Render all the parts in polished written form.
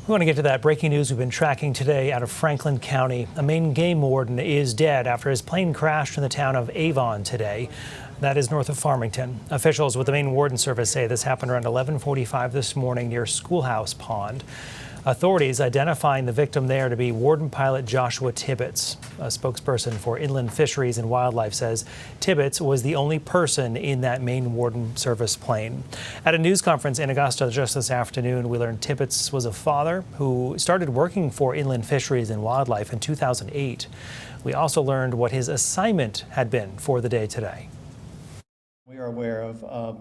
We want to get to that breaking news we've been tracking today out of Franklin County. A Maine Game Warden is dead after his plane crashed in the town of Avon today. That is north of Farmington. Officials with the Maine Warden Service say this happened around 11:45 this morning near Schoolhouse Pond. Authorities identifying the victim there to be Warden Pilot Joshua Tibbetts. A spokesperson for Inland Fisheries and Wildlife says Tibbetts was the only person in that Maine Warden Service plane. At a news conference in Augusta just this afternoon, we learned Tibbetts was a father who started working for Inland Fisheries and Wildlife in 2008. We also learned what his assignment had been for the day today. We are aware of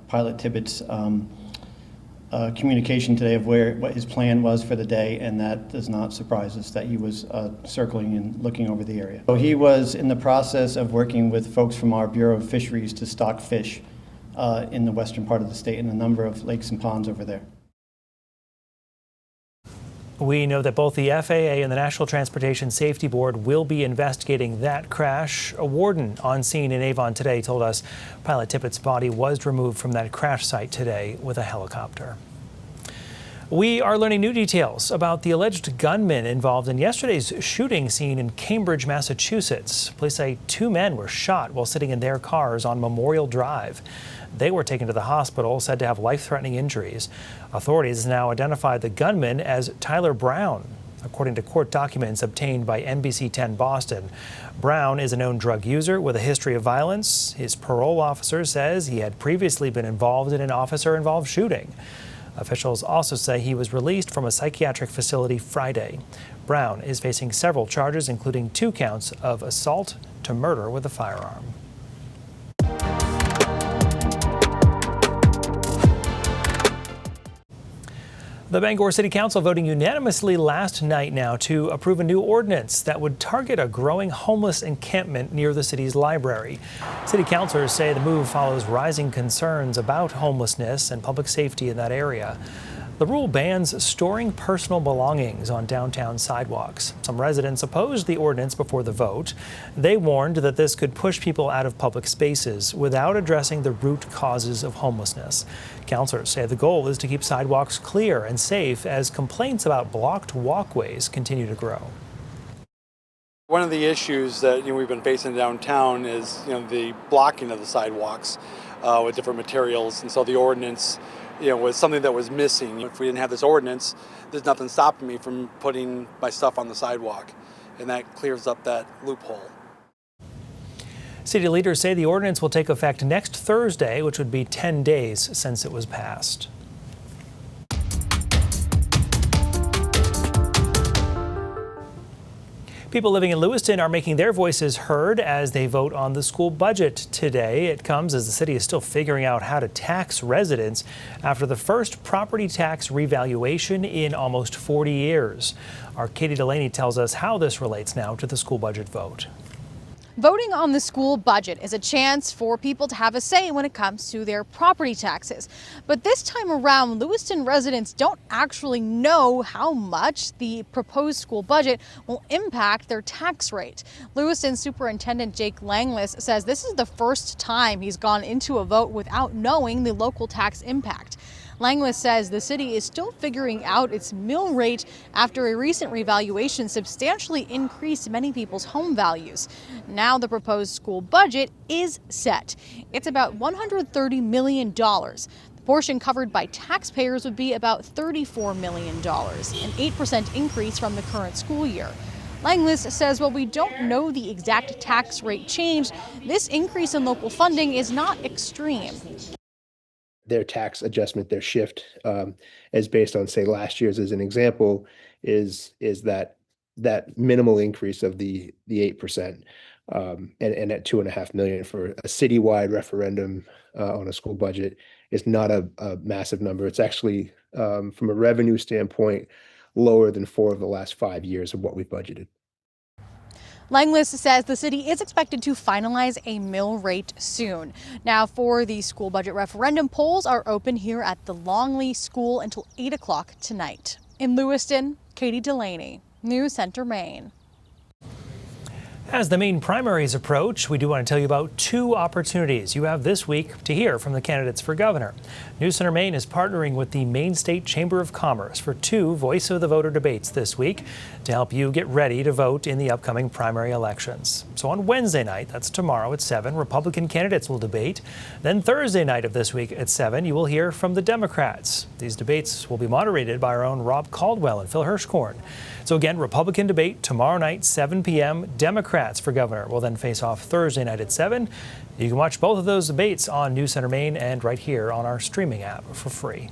Pilot Tibbetts' communication today of what his plan was for the day, and that does not surprise us that he was circling and looking over the area. So he was in the process of working with folks from our Bureau of Fisheries to stock fish in the western part of the state and a number of lakes and ponds over there. We know that both the FAA and the National Transportation Safety Board will be investigating that crash. A warden on scene in Avon today told us Pilot Tibbetts' body was removed from that crash site today with a helicopter. We are learning new details about the alleged gunman involved in yesterday's shooting scene in Cambridge, Massachusetts. Police say 2 men were shot while sitting in their cars on Memorial Drive. They were taken to the hospital, said to have life-threatening injuries. Authorities now identified the gunman as Tyler Brown. According to court documents obtained by NBC 10 Boston, Brown is a known drug user with a history of violence. His parole officer says he had previously been involved in an officer-involved shooting. Officials also say he was released from a psychiatric facility Friday. Brown is facing several charges, including 2 counts of assault to murder with a firearm. The Bangor City Council voting unanimously last night now to approve a new ordinance that would target a growing homeless encampment near the city's library. City councilors say the move follows rising concerns about homelessness and public safety in that area. The rule bans storing personal belongings on downtown sidewalks. Some residents opposed the ordinance before the vote. They warned that this could push people out of public spaces without addressing the root causes of homelessness. Councilors say the goal is to keep sidewalks clear and safe as complaints about blocked walkways continue to grow. One of the issues that we've been facing downtown is the blocking of the sidewalks with different materials, and so the ordinance was something that was missing. If we didn't have this ordinance, there's nothing stopping me from putting my stuff on the sidewalk, and that clears up that loophole. City leaders say the ordinance will take effect next Thursday, which would be 10 days since it was passed. People living in Lewiston are making their voices heard as they vote on the school budget today. It comes as the city is still figuring out how to tax residents after the first property tax revaluation in almost 40 years. Our Katie Delaney tells us how this relates now to the school budget vote. Voting on the school budget is a chance for people to have a say when it comes to their property taxes. But this time around, Lewiston residents don't actually know how much the proposed school budget will impact their tax rate. Lewiston Superintendent Jake Langlis says this is the first time he's gone into a vote without knowing the local tax impact. Langlis says the city is still figuring out its mill rate after a recent revaluation substantially increased many people's home values. Now the proposed school budget is set. It's about $130 million. The portion covered by taxpayers would be about $34 million, an 8% increase from the current school year. Langlis says while we don't know the exact tax rate change, this increase in local funding is not extreme. Their tax adjustment, their shift, is based on, say, last year's as an example, is that minimal increase of the 8%, and at $2.5 million for a citywide referendum on a school budget is not a massive number. It's actually, from a revenue standpoint, lower than 4 of the last 5 years of what we've budgeted. Langlis says the city is expected to finalize a mill rate soon. Now, for the school budget referendum, polls are open here at the Longley School until 8 o'clock tonight. In Lewiston, Katie Delaney, News Center, Maine. As the Maine primaries approach, we do want to tell you about two opportunities you have this week to hear from the candidates for governor. CENTER Maine is partnering with the Maine State Chamber of Commerce for two Voice of the Voter debates this week to help you get ready to vote in the upcoming primary elections. So on Wednesday night, that's tomorrow at 7, Republican candidates will debate. Then Thursday night of this week at 7, you will hear from the Democrats. These debates will be moderated by our own Rob Caldwell and Phil Hirschkorn. So again, Republican debate tomorrow night, 7 p.m. Democrats for governor will then face off Thursday night at 7. You can watch both of those debates on CENTER Maine and right here on our streaming app for free.